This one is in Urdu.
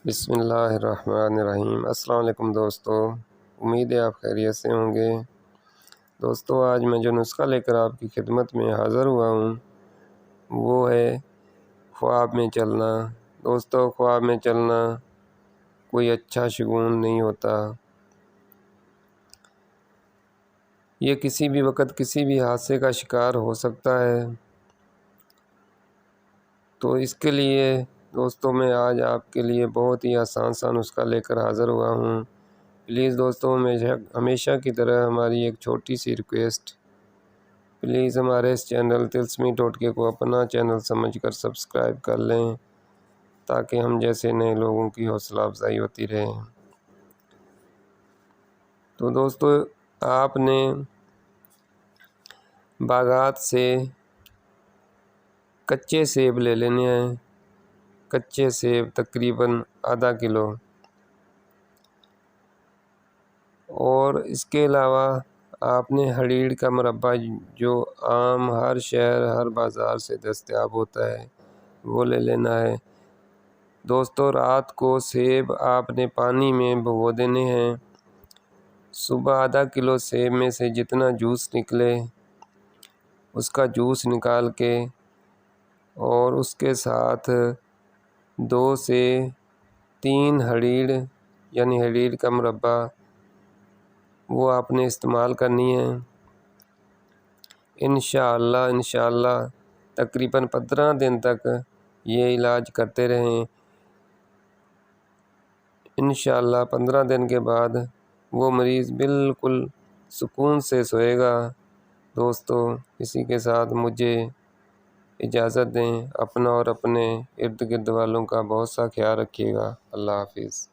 بسم اللہ الرحمن الرحیم۔ السلام علیکم دوستو، امید ہے آپ خیریت سے ہوں گے۔ دوستو، آج میں جو نسخہ لے کر آپ کی خدمت میں حاضر ہوا ہوں وہ ہے خواب میں چلنا۔ دوستو، خواب میں چلنا کوئی اچھا شگون نہیں ہوتا۔ یہ کسی بھی وقت کسی بھی حادثے کا شکار ہو سکتا ہے۔ تو اس کے لیے دوستو میں آج آپ کے لیے بہت ہی آسان سا نسخہ لے کر حاضر ہوا ہوں۔ پلیز دوستو، ہمیشہ کی طرح ہماری ایک چھوٹی سی ریکویسٹ، پلیز ہمارے اس چینل طلسمی ٹوٹکے کو اپنا چینل سمجھ کر سبسکرائب کر لیں تاکہ ہم جیسے نئے لوگوں کی حوصلہ افزائی ہوتی رہے۔ تو دوستو، آپ نے باغات سے کچے سیب لے لینے ہیں۔ کچے سیب تقریباً آدھا کلو، اور اس کے علاوہ آپ نے ہڑیڑ کا مربع جو عام ہر شہر ہر بازار سے دستیاب ہوتا ہے وہ لے لینا ہے۔ دوستو، رات کو سیب آپ نے پانی میں بھگو دینے ہیں۔ صبح آدھا کلو سیب میں سے جتنا جوس نکلے اس کا جوس نکال کے اور اس کے ساتھ 2 سے 3 ہڑیڑ یعنی ہڑیڑ کا مربع وہ آپ نے استعمال کرنی ہے۔ انشاءاللہ تقریباً 15 دن تک یہ علاج کرتے رہیں۔ انشاءاللہ 15 دن کے بعد وہ مریض بالکل سکون سے سوئے گا۔ دوستو، اسی کے ساتھ مجھے اجازت دیں۔ اپنا اور اپنے ارد گرد والوں کا بہت سا خیال رکھیے گا۔ اللہ حافظ۔